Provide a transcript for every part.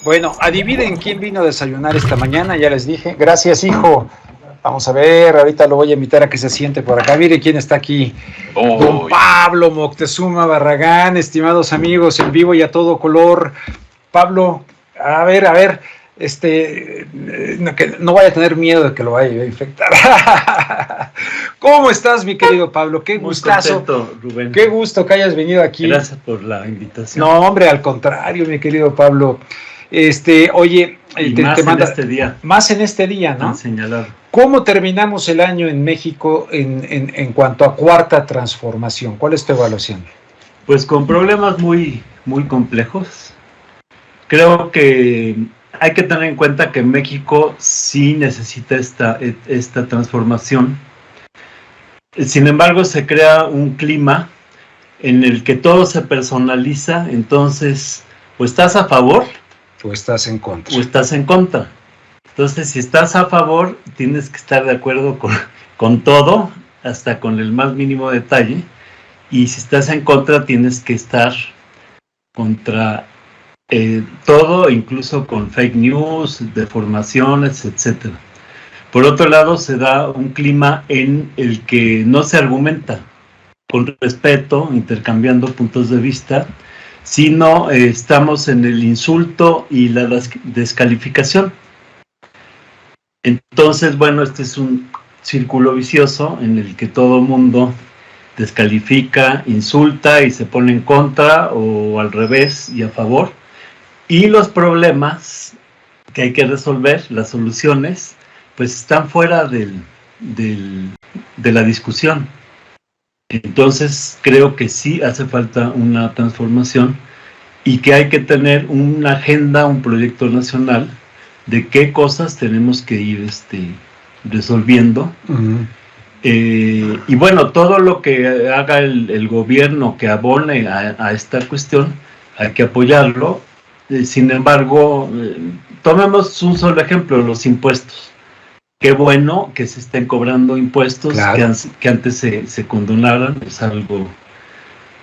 Bueno, adivinen quién vino a desayunar esta mañana, ya les dije. Gracias, hijo. Vamos a ver, ahorita lo voy a invitar a que se siente por acá. Mire quién está aquí. Don Pablo Moctezuma Barragán, estimados amigos, en vivo y a todo color. Pablo, a ver, que no vaya a tener miedo de que lo vaya a infectar. ¿Cómo estás, mi querido Pablo? Qué Muy gustazo. contento, Rubén. Qué gusto que hayas venido aquí. Gracias por la invitación. No, hombre, al contrario, mi querido Pablo. Oye, te manda en este día. Más en este día, ¿no? Señalar. ¿Cómo terminamos el año en México en cuanto a cuarta transformación? ¿Cuál es tu evaluación? Pues con problemas muy, muy complejos. Creo que hay que tener en cuenta que México sí necesita esta transformación. Sin embargo, se crea un clima en el que todo se personaliza, entonces, o estás a favor, o estás en contra. O estás en contra. Entonces, si estás a favor, tienes que estar de acuerdo con todo, hasta con el más mínimo detalle, y si estás en contra, tienes que estar contra todo, incluso con fake news, deformaciones, etc. Por otro lado, se da un clima en el que no se argumenta con respeto, intercambiando puntos de vista, sino estamos en el insulto y la descalificación. Entonces, bueno, este es un círculo vicioso en el que todo mundo descalifica, insulta y se pone en contra o al revés y a favor. Y los problemas que hay que resolver, las soluciones, pues están fuera de la discusión. Entonces creo que sí hace falta una transformación y que hay que tener una agenda, un proyecto nacional de qué cosas tenemos que ir resolviendo. Uh-huh. Y bueno, todo lo que haga el gobierno que abone a esta cuestión, hay que apoyarlo. Sin embargo, tomemos un solo ejemplo, los impuestos. Qué bueno que se estén cobrando impuestos, claro, que antes se condonaran, es algo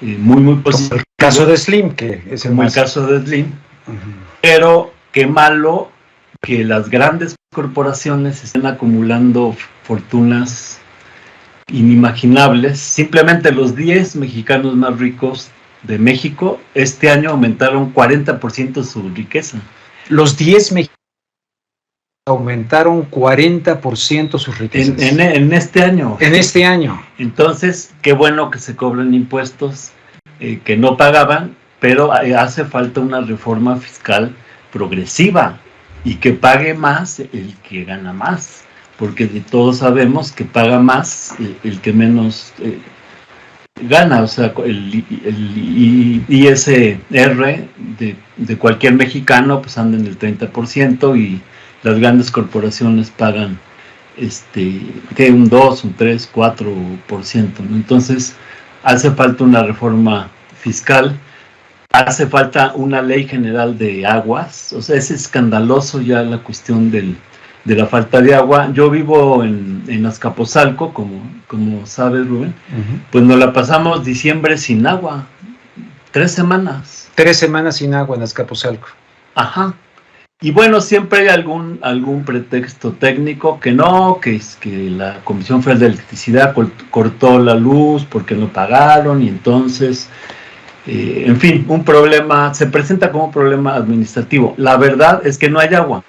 muy, muy positivo. Como el caso de Slim, que es el caso de Slim, uh-huh. Pero qué malo que las grandes corporaciones estén acumulando fortunas inimaginables. Simplemente los 10 mexicanos más ricos de México este año aumentaron 40% su riqueza. Los 10 mexicanos aumentaron 40% sus riquezas. En este año. En este año. Entonces, qué bueno que se cobren impuestos que no pagaban, pero hace falta una reforma fiscal progresiva y que pague más el que gana más, porque todos sabemos que paga más el que menos gana, o sea, el ISR de cualquier mexicano pues anda en el 30% y las grandes corporaciones pagan que un 2, un 3, 4%, ¿no? Entonces hace falta una reforma fiscal, hace falta una ley general de aguas, o sea, es escandaloso ya la cuestión de la falta de agua. Yo vivo en Azcapotzalco, como sabes, Rubén, uh-huh. Pues nos la pasamos diciembre sin agua, 3 semanas. 3 semanas sin agua en Azcapotzalco. Ajá. Y bueno, siempre hay algún pretexto técnico que no, que es que la Comisión Federal de Electricidad cortó la luz porque no pagaron y entonces, en fin, un problema, se presenta como un problema administrativo. La verdad es que no hay agua.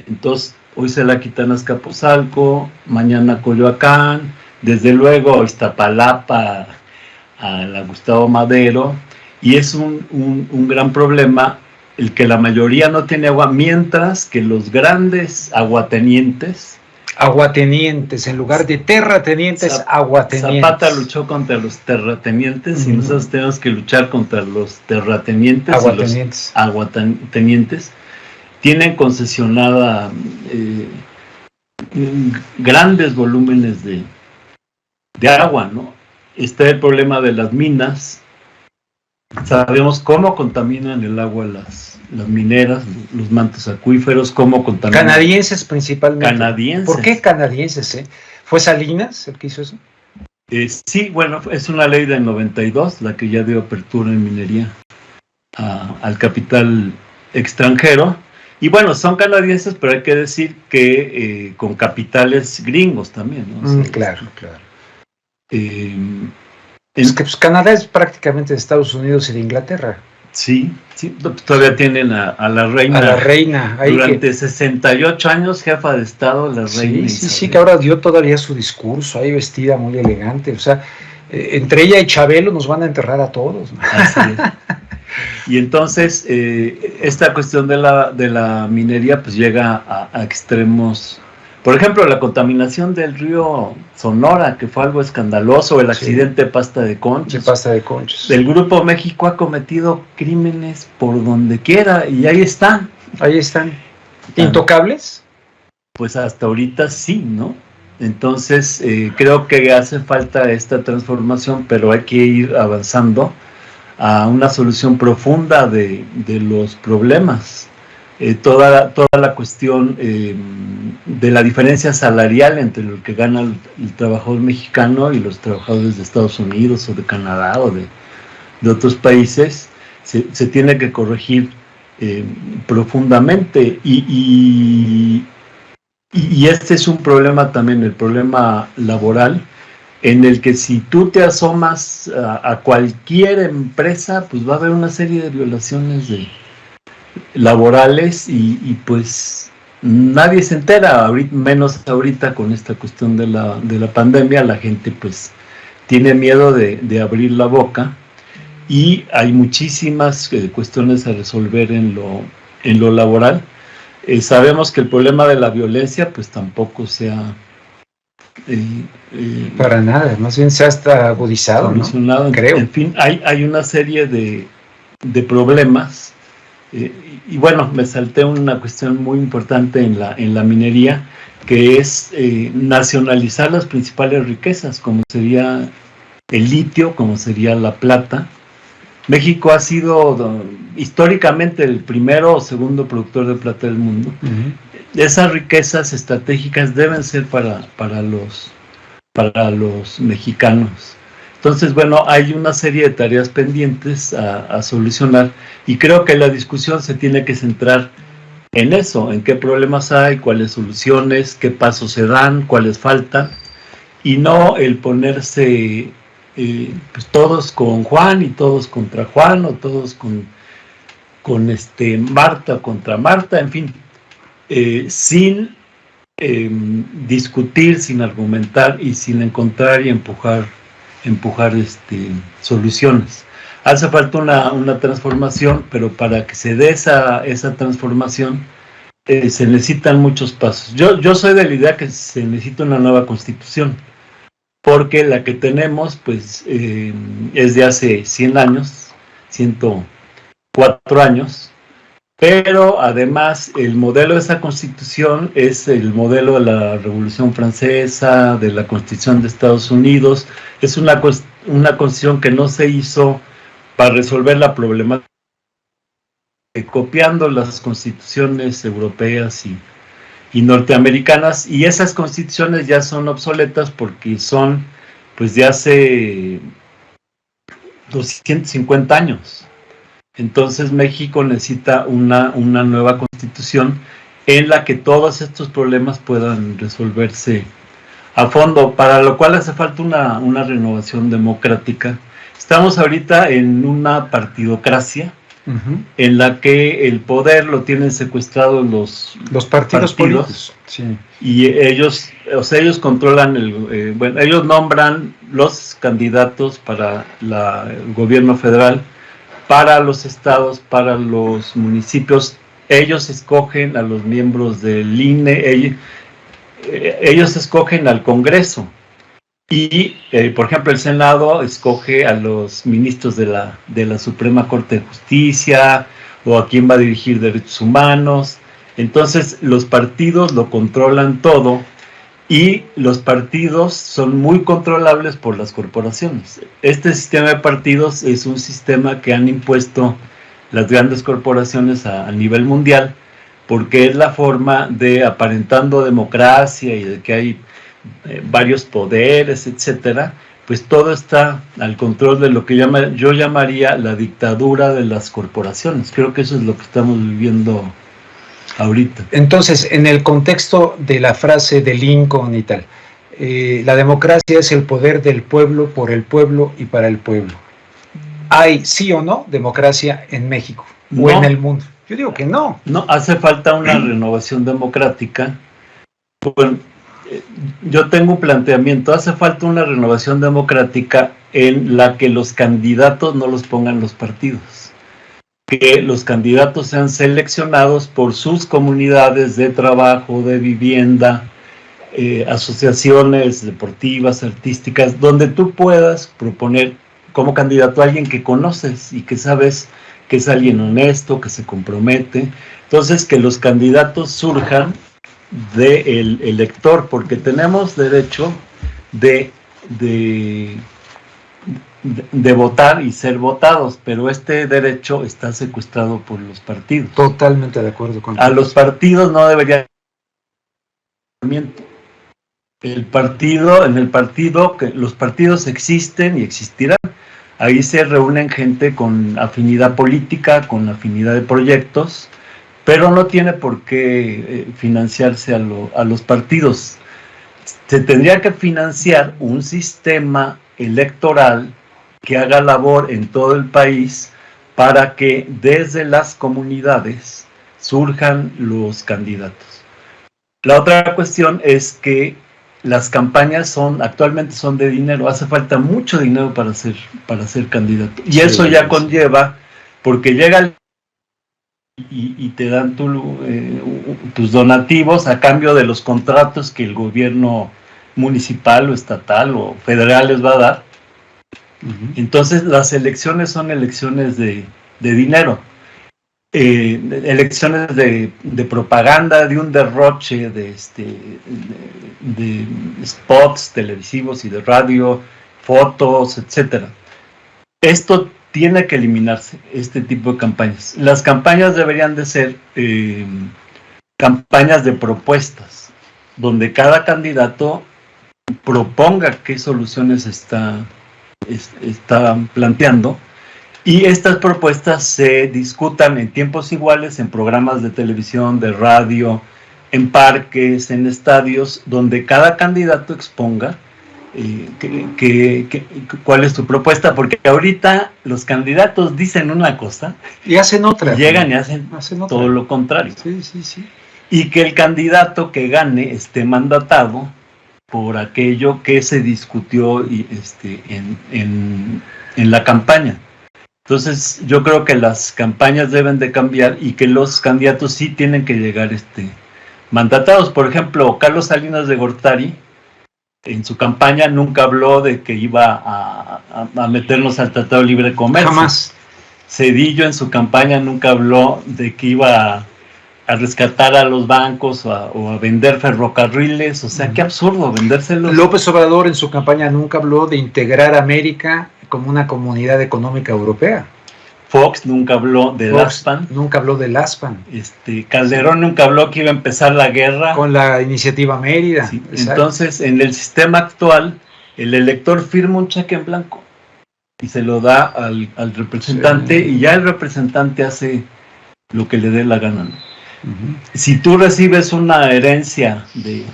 Entonces, hoy se la quitan a Azcapotzalco, mañana Coyoacán, desde luego Iztapalapa a la Gustavo Madero, y es un gran problema el que la mayoría no tiene agua, mientras que los grandes aguatenientes, en lugar de terratenientes, aguatenientes. Zapata luchó contra los terratenientes, uh-huh. Y nosotros tenemos que luchar contra los terratenientes, aguatenientes. Y los aguatenientes. Tienen concesionada grandes volúmenes de agua, ¿no? Está el problema de las minas. Sabemos cómo contaminan el agua las mineras, los mantos acuíferos, cómo contaminan. Canadienses principalmente. Canadienses. ¿Por qué canadienses? ¿Fue Salinas el que hizo eso? Sí, bueno, es una ley del 92, la que ya dio apertura en minería al capital extranjero. Y bueno, son canadienses, pero hay que decir que con capitales gringos también, ¿no? O sea, claro, claro. Es que pues, Canadá es prácticamente de Estados Unidos y de Inglaterra. Sí, todavía tienen a la reina. A la reina. Durante 68 años, jefa de Estado, la reina. Sí, que ahora dio todavía su discurso, ahí vestida muy elegante. O sea, entre ella y Chabelo nos van a enterrar a todos, ¿no? Así es. Y entonces, esta cuestión de la minería, pues llega a extremos. Por ejemplo, la contaminación del río Sonora, que fue algo escandaloso, el accidente de Pasta de Conchos. El Grupo México ha cometido crímenes por donde quiera y ahí están. Ahí están. ¿Intocables? Pues hasta ahorita sí, ¿no? Entonces, creo que hace falta esta transformación, pero hay que ir avanzando a una solución profunda de los problemas. Toda la cuestión de la diferencia salarial entre lo que gana el trabajador mexicano y los trabajadores de Estados Unidos o de Canadá o de otros países se tiene que corregir profundamente y este es un problema también, el problema laboral, en el que si tú te asomas a cualquier empresa, pues va a haber una serie de violaciones laborales y pues nadie se entera, menos ahorita con esta cuestión de la pandemia. La gente pues tiene miedo de abrir la boca y hay muchísimas cuestiones a resolver en lo laboral. Sabemos que el problema de la violencia pues tampoco sea para nada, más bien se ha hasta agudizado, ¿no? Creo. En fin, hay una serie de problemas. Y bueno, me salté una cuestión muy importante en la minería, que es nacionalizar las principales riquezas, como sería el litio, como sería la plata. México ha sido históricamente el primero o segundo productor de plata del mundo. Esas riquezas estratégicas deben ser para los mexicanos. Entonces, bueno, hay una serie de tareas pendientes a solucionar y creo que la discusión se tiene que centrar en eso, en qué problemas hay, cuáles soluciones, qué pasos se dan, cuáles faltan, y no el ponerse pues todos con Juan y todos contra Juan o todos con Marta contra Marta, en fin, sin discutir, sin argumentar y sin encontrar y empujar soluciones. Hace falta una transformación, pero para que se dé esa transformación se necesitan muchos pasos. Yo soy de la idea que se necesita una nueva constitución, porque la que tenemos pues es de hace 100 años, 104 años, pero además el modelo de esa constitución es el modelo de la Revolución Francesa, de la Constitución de Estados Unidos. Es una constitución que no se hizo para resolver la problemática, copiando las constituciones europeas y norteamericanas, y esas constituciones ya son obsoletas porque son pues de hace 250 años. Entonces México necesita una nueva constitución en la que todos estos problemas puedan resolverse a fondo, para lo cual hace falta una renovación democrática. Estamos ahorita en una partidocracia en la que el poder lo tienen secuestrado los partidos políticos. Sí. Y ellos controlan ellos nombran los candidatos para el gobierno federal, para los estados, para los municipios. Ellos escogen a los miembros del INE, ellos escogen al Congreso y, por ejemplo, el Senado escoge a los ministros de la Suprema Corte de Justicia o a quién va a dirigir derechos humanos. Entonces los partidos lo controlan todo y los partidos son muy controlables por las corporaciones. Este sistema de partidos es un sistema que han impuesto las grandes corporaciones a nivel mundial, porque es la forma de, aparentando democracia y de que hay varios poderes, etcétera, pues todo está al control de lo que yo llamaría la dictadura de las corporaciones. Creo que eso es lo que estamos viviendo ahorita. Entonces, en el contexto de la frase de Lincoln y tal, la democracia es el poder del pueblo, por el pueblo y para el pueblo. ¿Hay, sí o no, democracia en México o en el mundo? Yo digo que no. No, hace falta una renovación democrática. Bueno, yo tengo un planteamiento, hace falta una renovación democrática en la que los candidatos no los pongan los partidos, que los candidatos sean seleccionados por sus comunidades de trabajo, de vivienda, asociaciones deportivas, artísticas, donde tú puedas proponer como candidato a alguien que conoces y que sabes que es alguien honesto, que se compromete. Entonces, que los candidatos surjan del elector, porque tenemos derecho de votar y ser votados, pero este derecho está secuestrado por los partidos. Totalmente de acuerdo con A los partidos no debería en el partido, que los partidos existen y existirán. Ahí se reúnen gente con afinidad política, con afinidad de proyectos, pero no tiene por qué financiarse a los partidos. Se tendría que financiar un sistema electoral que haga labor en todo el país para que desde las comunidades surjan los candidatos. La otra cuestión es que las campañas actualmente son de dinero, hace falta mucho dinero para ser candidato. Y eso ya conlleva, porque llega y te dan tus donativos a cambio de los contratos que el gobierno municipal o estatal o federal les va a dar. Entonces las elecciones son elecciones de dinero, elecciones de propaganda, de un derroche de spots televisivos y de radio, fotos, etcétera. Esto tiene que eliminarse, este tipo de campañas. Las campañas deberían de ser campañas de propuestas, donde cada candidato proponga qué soluciones está planteando, y estas propuestas se discutan en tiempos iguales en programas de televisión, de radio, en parques, en estadios, donde cada candidato exponga cuál es tu propuesta, porque ahorita los candidatos dicen una cosa y hacen otra. Llegan y hacen todo lo contrario. Sí. Y que el candidato que gane esté mandatado por aquello que se discutió en la campaña. Entonces, yo creo que las campañas deben de cambiar y que los candidatos sí tienen que llegar mandatados. Por ejemplo, Carlos Salinas de Gortari, en su campaña nunca habló de que iba a meternos al Tratado de Libre Comercio. Jamás. Zedillo en su campaña nunca habló de que iba a rescatar a los bancos o a vender ferrocarriles. O sea, qué absurdo vendérselos. López Obrador en su campaña nunca habló de integrar a América como una comunidad económica europea. Fox nunca habló del ASPAN. Nunca habló del ASPAN. Calderón nunca habló que iba a empezar la guerra. Con la iniciativa Mérida. Sí. Entonces, en el sistema actual, el elector firma un cheque en blanco y se lo da al representante, y ya el representante hace lo que le dé la gana. Si tú recibes una herencia de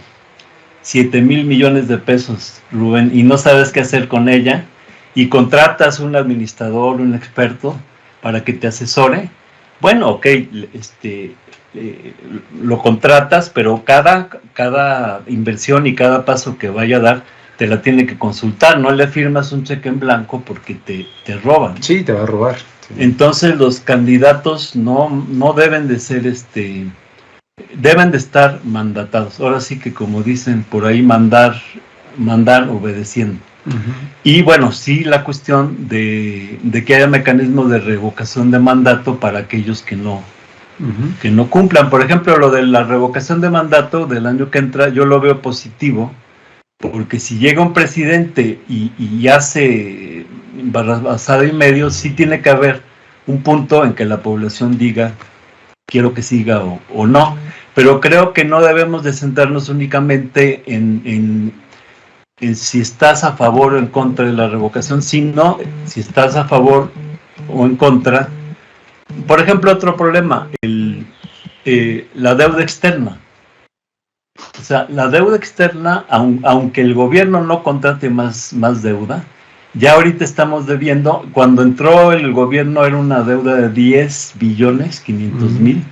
7,000 millones de pesos, Rubén, y no sabes qué hacer con ella, y contratas un administrador, un experto, para que te asesore, bueno, ok, lo contratas, pero cada inversión y cada paso que vaya a dar, te la tiene que consultar. No le firmas un cheque en blanco porque te roban. Sí, te va a robar. Sí. Entonces los candidatos no deben de ser, deben de estar mandatados. Ahora sí que, como dicen por ahí, mandar obedeciendo. Y bueno, sí, la cuestión de que haya mecanismos de revocación de mandato para aquellos que no cumplan. Por ejemplo, lo de la revocación de mandato del año que entra, yo lo veo positivo, porque si llega un presidente y hace barrabasada y medio, sí tiene que haber un punto en que la población diga quiero que siga o no. Pero creo que no debemos de centrarnos únicamente en si estás a favor o en contra de la revocación, sino si estás a favor o en contra. Por ejemplo, otro problema, la deuda externa. O sea, la deuda externa, aunque el gobierno no contrate más deuda, ya ahorita estamos debiendo. Cuando entró el gobierno era una deuda de 10 billones, 500 mil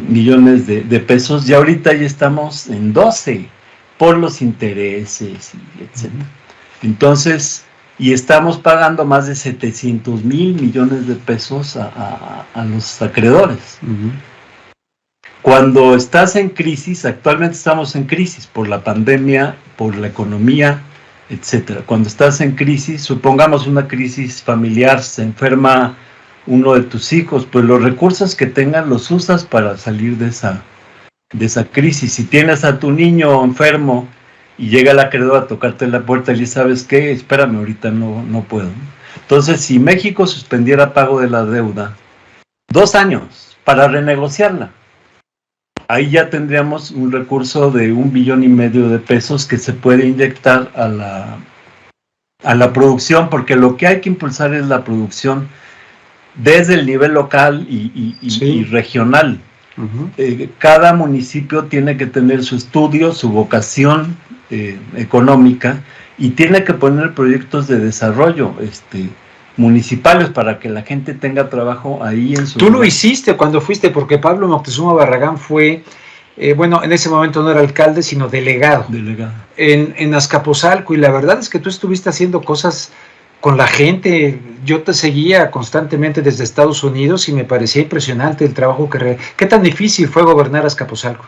millones de pesos, y ahorita ya estamos en 12 por los intereses, etcétera. Entonces, y estamos pagando más de 700 mil millones de pesos a los acreedores. Cuando estás en crisis, actualmente estamos en crisis por la pandemia, por la economía, etcétera. Cuando estás en crisis, supongamos una crisis familiar, se enferma uno de tus hijos, pues los recursos que tengas los usas para salir de esa crisis. Si tienes a tu niño enfermo y llega el acreedor a tocarte la puerta y le dice, ¿sabes qué? Espérame, ahorita no puedo. Entonces, si México suspendiera pago de la deuda 2 años para renegociarla, ahí ya tendríamos un recurso de 1,5 billones de pesos que se puede inyectar a la producción, porque lo que hay que impulsar es la producción desde el nivel local y regional. Cada municipio tiene que tener su estudio, su vocación económica, y tiene que poner proyectos de desarrollo municipales para que la gente tenga trabajo ahí en su... Tú lo hiciste cuando fuiste, porque Pablo Moctezuma Barragán fue, bueno, en ese momento no era alcalde, sino delegado. En Azcapotzalco, y la verdad es que tú estuviste haciendo cosas con la gente. Yo te seguía constantemente desde Estados Unidos y me parecía impresionante el trabajo que... ¿Qué tan difícil fue gobernar Azcapotzalco?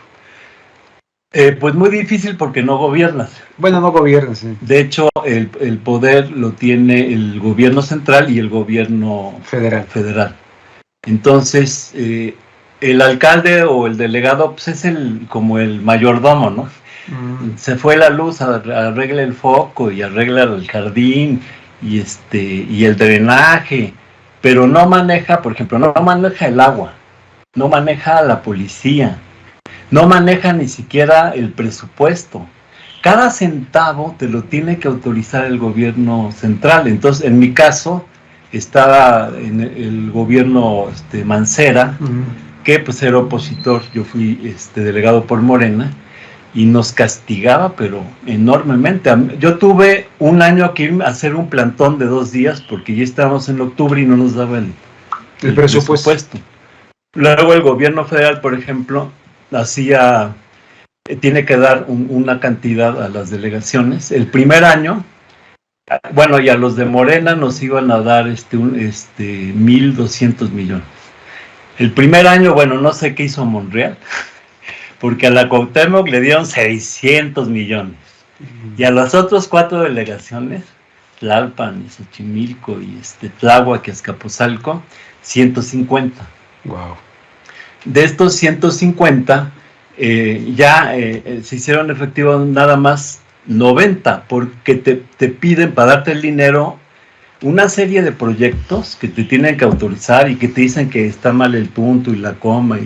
Pues muy difícil porque no gobiernas. Bueno, no gobiernas. Sí. De hecho, el poder lo tiene el gobierno central y el gobierno federal. Entonces, el alcalde o el delegado pues es como el mayordomo, ¿no? Se fue la luz, arregla el foco y arregla el jardín y el drenaje, pero no maneja, por ejemplo, no maneja el agua, no maneja a la policía, no maneja ni siquiera el presupuesto. Cada centavo te lo tiene que autorizar el gobierno central. Entonces, en mi caso, estaba en el gobierno Mancera, que pues era opositor. Yo fui delegado por Morena, y nos castigaba, pero enormemente. Yo tuve un año que ir a hacer un plantón de 2 días, porque ya estábamos en octubre y no nos daba el presupuesto. Luego el gobierno federal, por ejemplo, tiene que dar una cantidad a las delegaciones. El primer año, bueno, y a los de Morena nos iban a dar 1,200 millones. El primer año, bueno, no sé qué hizo Monreal, porque a la Cuauhtémoc le dieron 600 millones. Y a las otras 4 delegaciones, Tlalpan, Xochimilco y Tláhuac y Azcapotzalco, 150. Wow. De estos 150, se hicieron efectivos nada más 90, porque te piden para darte el dinero una serie de proyectos que te tienen que autorizar y que te dicen que está mal el punto y la coma.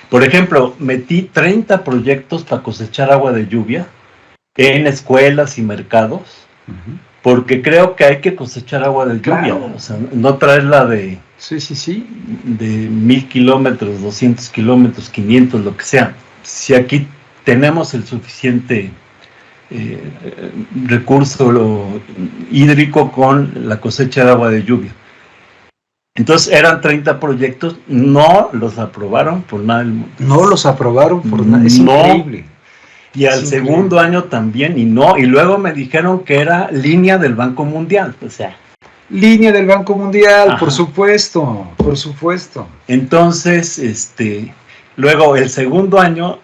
Por ejemplo, metí 30 proyectos para cosechar agua de lluvia en escuelas y mercados, porque creo que hay que cosechar agua de lluvia, claro. O sea, no traerla de 1,000 kilómetros, 200 kilómetros, 500, lo que sea. Si aquí tenemos el suficiente recurso hídrico con la cosecha de agua de lluvia. Entonces eran 30 proyectos, no los aprobaron por nada del mundo. No los aprobaron por nada, es increíble. Y al segundo año también, y luego me dijeron que era línea del Banco Mundial, o sea. Línea del Banco Mundial, por supuesto. Entonces, luego el segundo año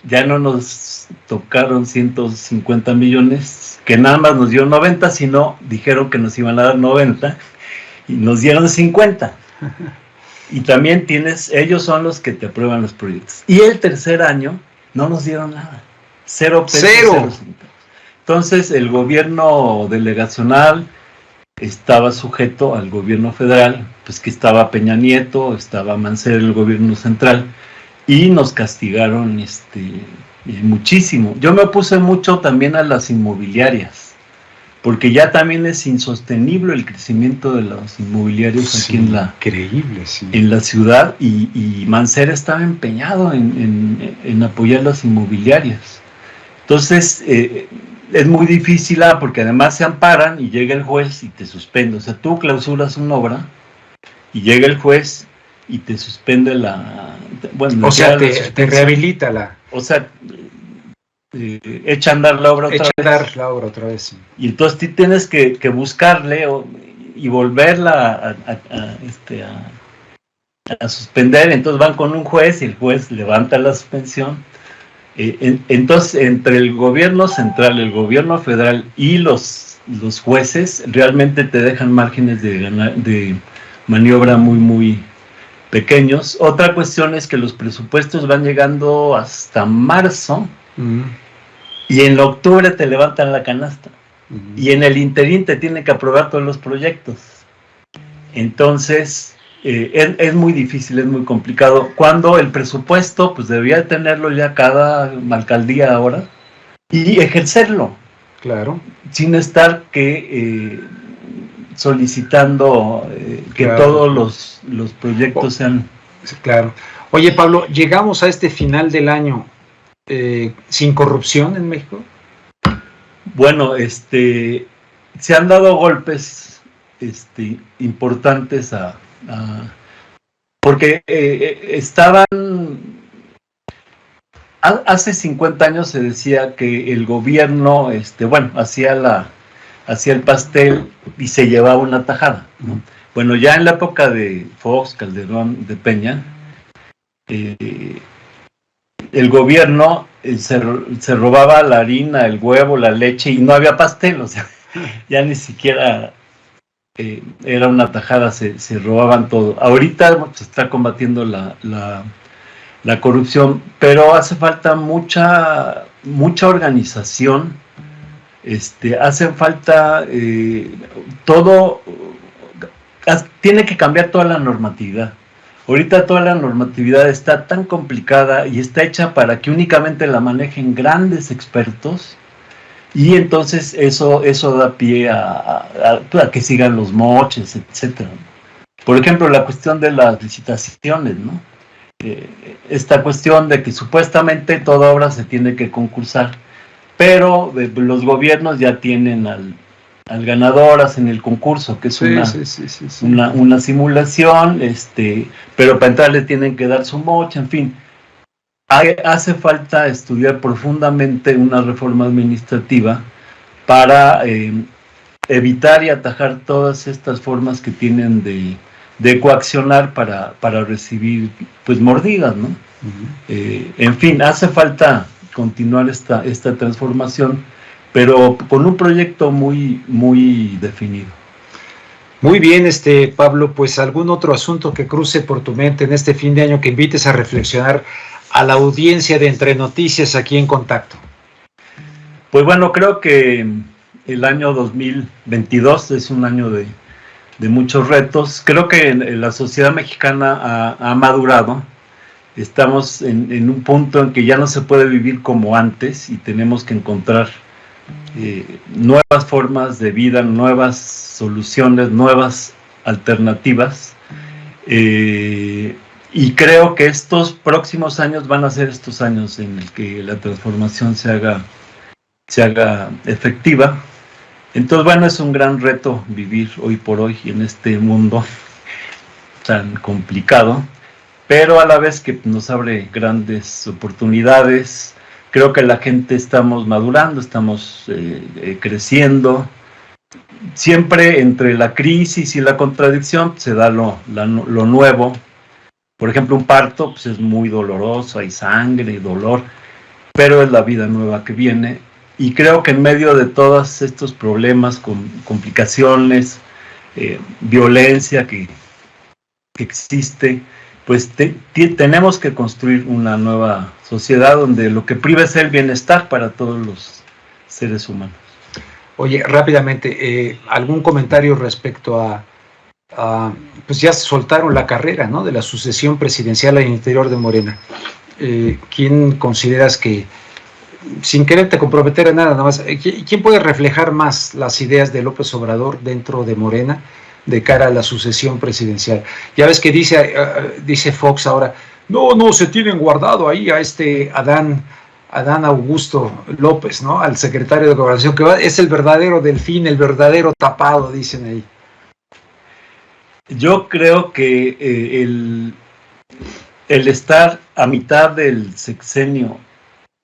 ya no nos tocaron 150 millones, que nada más nos dieron 90, sino dijeron que nos iban a dar 90, y nos dieron 50. Y también ellos son los que te aprueban los proyectos. Y el tercer año no nos dieron nada. 0 pesos. Cero. Entonces el gobierno delegacional estaba sujeto al gobierno federal, pues que estaba Peña Nieto, estaba Mancera, el gobierno central, y nos castigaron muchísimo. Yo me opuse mucho también a las inmobiliarias, porque ya también es insostenible el crecimiento de los inmobiliarios aquí en la ciudad, y Mancera estaba empeñado en apoyar las inmobiliarias. Entonces, es muy difícil, porque además se amparan y llega el juez y te suspende. O sea, tú clausuras una obra y llega el juez y te suspende o sea, te rehabilita la... O sea, echa a andar la obra otra vez. Sí. Y entonces tú tienes que buscarle y volverla a suspender. Entonces van con un juez y el juez levanta la suspensión. Entonces, entre el gobierno central, el gobierno federal y los jueces realmente te dejan márgenes de maniobra muy, muy pequeños. Otra cuestión es que los presupuestos van llegando hasta marzo, y en octubre te levantan la canasta, y en el interín te tienen que aprobar todos los proyectos. Entonces, es muy difícil, es muy complicado, cuando el presupuesto pues debería tenerlo ya cada alcaldía ahora y ejercerlo. Claro. Sin estar solicitando que todos los proyectos sean... Claro. Oye, Pablo, llegamos a este final del año sin corrupción en México. Bueno, se han dado golpes importantes porque estaban... Hace 50 años se decía que el gobierno, hacía el pastel y se llevaba una tajada, ¿no? Bueno, ya en la época de Fox, Calderón, de Peña, el gobierno se robaba la harina, el huevo, la leche, y no había pastel, o sea, ya ni siquiera era una tajada, se robaban todo. Ahorita se está combatiendo la corrupción, pero hace falta mucha organización, hace falta todo, tiene que cambiar toda la normatividad. Ahorita toda la normatividad está tan complicada y está hecha para que únicamente la manejen grandes expertos, y entonces eso da pie a que sigan los moches, etcétera. Por ejemplo, la cuestión de las licitaciones, ¿no? Esta cuestión de que supuestamente toda obra se tiene que concursar, pero los gobiernos ya tienen al ganador, hacen el concurso, que es una simulación, pero para entrar le tienen que dar su moche, en fin. Hace falta estudiar profundamente una reforma administrativa para evitar y atajar todas estas formas que tienen de coaccionar para recibir pues mordidas, ¿no? En fin, hace falta continuar esta transformación, pero con un proyecto muy, muy definido. Muy bien, Pablo, pues algún otro asunto que cruce por tu mente en este fin de año que invites a reflexionar a la audiencia de Entre Noticias aquí en Contacto. Pues bueno, creo que el año 2022 es un año de muchos retos. Creo que la sociedad mexicana ha madurado. Estamos en un punto en que ya no se puede vivir como antes y tenemos que encontrar nuevas formas de vida, nuevas soluciones, nuevas alternativas. Y creo que estos próximos años van a ser estos años en el que la transformación se haga efectiva. Entonces, bueno, es un gran reto vivir hoy por hoy en este mundo tan complicado, pero a la vez que nos abre grandes oportunidades. Creo que la gente estamos madurando, estamos creciendo. Siempre entre la crisis y la contradicción se da lo nuevo. Por ejemplo, un parto pues es muy doloroso, hay sangre y dolor, pero es la vida nueva que viene. Y creo que en medio de todos estos problemas, complicaciones, violencia que existe, pues tenemos que construir una nueva sociedad donde lo que priva es el bienestar para todos los seres humanos. Oye, rápidamente, ¿algún comentario respecto a pues ya soltaron la carrera, ¿no?, de la sucesión presidencial al interior de Morena? ¿Quién consideras que sin quererte comprometer a nada más, ¿quién puede reflejar más las ideas de López Obrador dentro de Morena de cara a la sucesión presidencial? Ya ves que dice Fox ahora, no, se tienen guardado ahí a Adán Augusto López, ¿no? Al secretario de Gobernación, es el verdadero delfín, el verdadero tapado, dicen ahí. Yo creo que el estar a mitad del sexenio,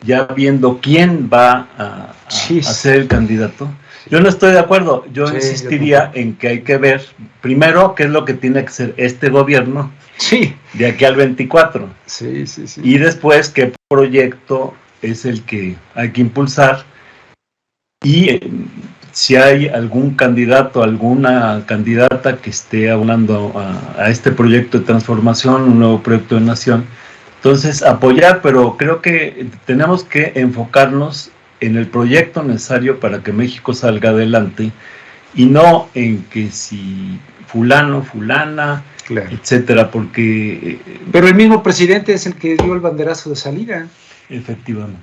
ya viendo quién va a ser el candidato, yo no estoy de acuerdo. Yo insistiría en que hay que ver primero qué es lo que tiene que ser este gobierno de aquí al 24. Y después qué proyecto es el que hay que impulsar. Y si hay algún candidato, alguna candidata que esté hablando a este proyecto de transformación, un nuevo proyecto de nación, entonces apoyar, pero creo que tenemos que enfocarnos en el proyecto necesario para que México salga adelante y no en que si fulano, fulana, claro, etcétera, porque... Pero el mismo presidente es el que dio el banderazo de salida. Efectivamente.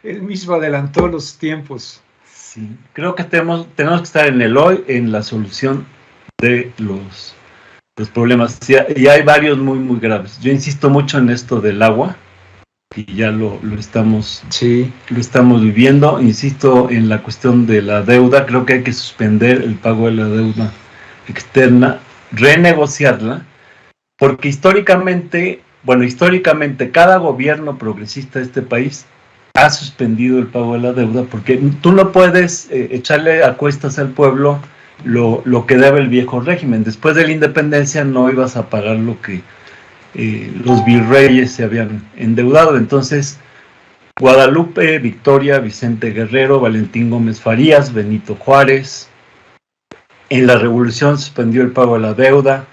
Él mismo adelantó los tiempos. Sí, creo que tenemos que estar en el hoy, en la solución de los problemas. Y hay varios muy, muy graves. Yo insisto mucho en esto del agua, y ya lo estamos viviendo. Insisto en la cuestión de la deuda. Creo que hay que suspender el pago de la deuda externa, renegociarla, porque históricamente cada gobierno progresista de este país ha suspendido el pago de la deuda, porque tú no puedes echarle a cuestas al pueblo lo que debe el viejo régimen. Después de la independencia no ibas a pagar lo que los virreyes se habían endeudado. Entonces, Guadalupe, Victoria, Vicente Guerrero, Valentín Gómez Farías, Benito Juárez, en la Revolución suspendió el pago de la deuda,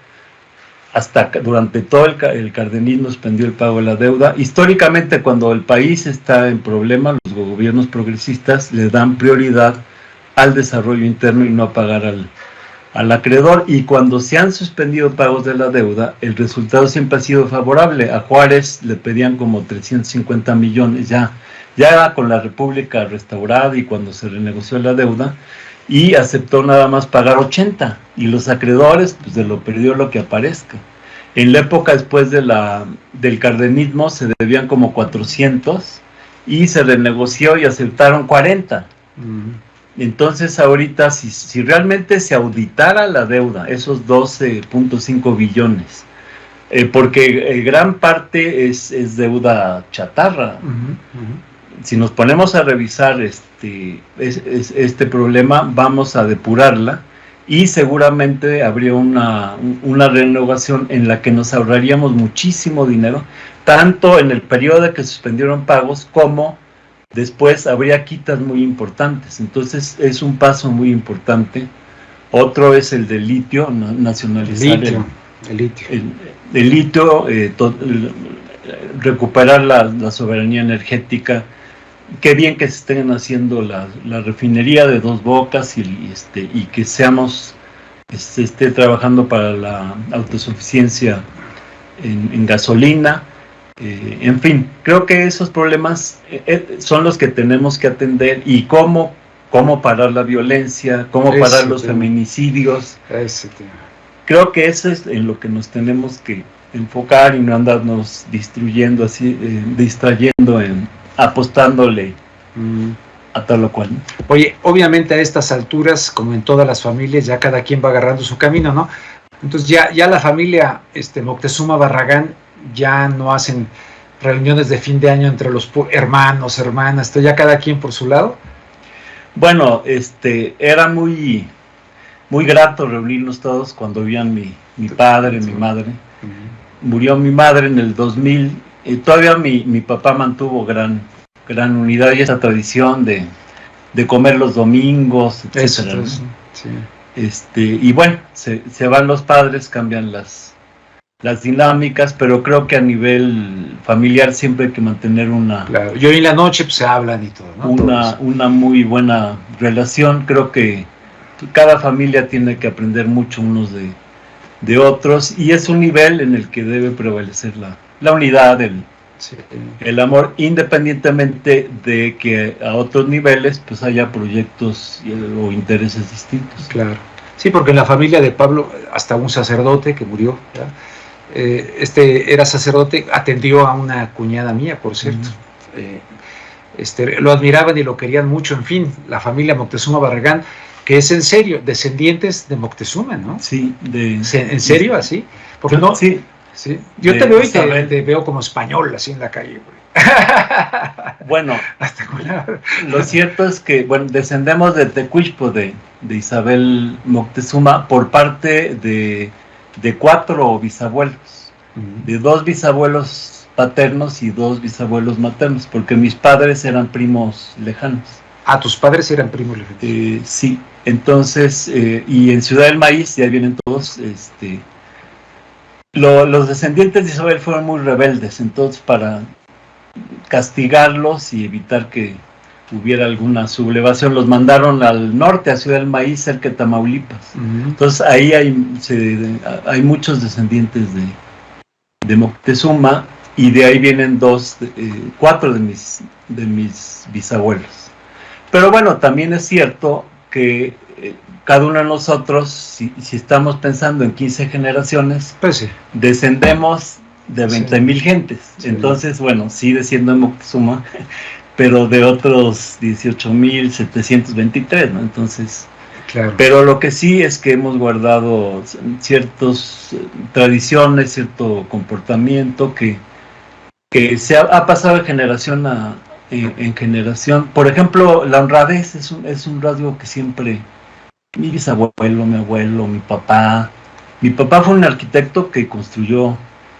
hasta durante todo el cardenismo suspendió el pago de la deuda. Históricamente, cuando el país está en problemas, los gobiernos progresistas le dan prioridad al desarrollo interno y no a pagar al acreedor. Y cuando se han suspendido pagos de la deuda, el resultado siempre ha sido favorable. A Juárez le pedían como 350 millones ya con la República restaurada y cuando se renegoció la deuda, y aceptó nada más pagar 80, y los acreedores, pues de lo perdió lo que aparezca. En la época después del cardenismo se debían como 400 y se renegoció y aceptaron 40. Entonces ahorita si realmente se auditara la deuda, esos 12.5 billones, porque gran parte es deuda chatarra. Si nos ponemos a revisar este problema, vamos a depurarla y seguramente habría una renovación en la que nos ahorraríamos muchísimo dinero, tanto en el periodo de que suspendieron pagos como después habría quitas muy importantes. Entonces es un paso muy importante. Otro es el del litio, nacionalizar el litio, recuperar la soberanía energética. Qué bien que se estén haciendo la refinería de Dos Bocas y que seamos esté trabajando para la autosuficiencia en gasolina. En fin, creo que esos problemas son los que tenemos que atender, y cómo parar la violencia, cómo parar los feminicidios. Creo que eso es en lo que nos tenemos que enfocar y no andarnos distrayendo apostándole a tal o cual. Oye, obviamente a estas alturas, como en todas las familias, ya cada quien va agarrando su camino, ¿no? Entonces ya la familia Moctezuma Barragán ya no hacen reuniones de fin de año entre los hermanos, hermanas, ya cada quien por su lado. Bueno, era muy, muy grato reunirnos todos cuando vivían mi padre, mi madre. Murió mi madre en el 2000. Todavía mi papá mantuvo gran unidad y esa tradición de comer los domingos, etcétera, ¿no? Sí. Y bueno, se van los padres, cambian las dinámicas, pero creo que a nivel familiar siempre hay que mantener Claro. Y hoy en la noche pues se hablan y todo, ¿no? Una muy buena relación. Creo que cada familia tiene que aprender mucho unos de otros, y es un nivel en el que debe prevalecer la unidad, Sí. El amor, independientemente de que a otros niveles pues haya proyectos o intereses distintos. Claro. Sí, porque en la familia de Pablo, hasta un sacerdote que murió, era sacerdote, atendió a una cuñada mía, por cierto. Lo admiraban y lo querían mucho, en fin, la familia Moctezuma Barragán, que es en serio, descendientes de Moctezuma, ¿no? Sí, ¿En serio, así? Porque no, sí. Sí. Yo te veo y te veo como español así en la calle, güey. Bueno, lo cierto es que, bueno, descendemos de Tecuixpo, de Isabel Moctezuma, por parte de 4 bisabuelos, de 2 bisabuelos paternos y 2 bisabuelos maternos, porque mis padres eran primos lejanos. Ah, tus padres eran primos lejanos. Sí, entonces, y en Ciudad del Maíz, ya vienen todos, los descendientes de Isabel fueron muy rebeldes, entonces para castigarlos y evitar que hubiera alguna sublevación, los mandaron al norte, a Ciudad del Maíz, cerca de Tamaulipas. Entonces ahí hay muchos descendientes de Moctezuma, y de ahí vienen 4 de mis bisabuelos. Pero bueno, también es cierto que cada uno de nosotros, si estamos pensando en 15 generaciones, pues sí, descendemos de 20,000 gentes. Sí. Entonces, bueno, sí desciendo de Moctezuma, pero de otros 18,723, ¿no? Entonces, claro. Pero lo que sí es que hemos guardado ciertas tradiciones, cierto comportamiento que se ha pasado de generación en generación. Por ejemplo, la honradez es un rasgo que siempre mi bisabuelo, mi abuelo, mi papá fue un arquitecto que construyó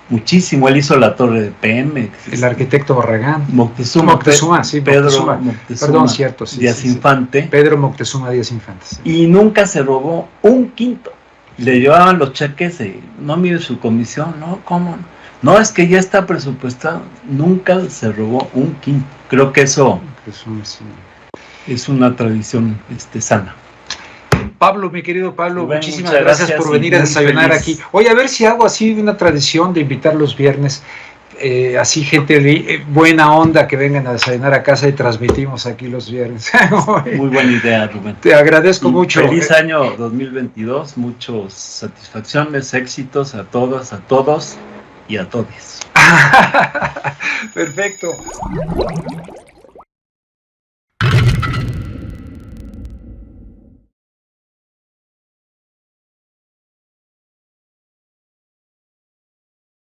muchísimo. Él hizo la torre de Pemex. El arquitecto Barragán. Moctezuma, sí, Pedro Moctezuma. Perdón, cierto, sí. Díaz Infante. Pedro Moctezuma Díaz Infante. Sí. Y nunca se robó un quinto. Le llevaban los cheques, no mide su comisión, ¿no? ¿Cómo? No, es que ya está presupuestado. Nunca se robó un quinto. Creo que eso es una tradición sana. Pablo, mi querido Pablo, muchísimas gracias por venir a desayunar aquí. Oye, a ver si hago así una tradición de invitar los viernes, así gente buena onda que vengan a desayunar a casa y transmitimos aquí los viernes. Muy buena idea, Rubén. Te agradezco mucho. Feliz año 2022, muchas satisfacciones, éxitos a todas, a todos y a todes. Perfecto.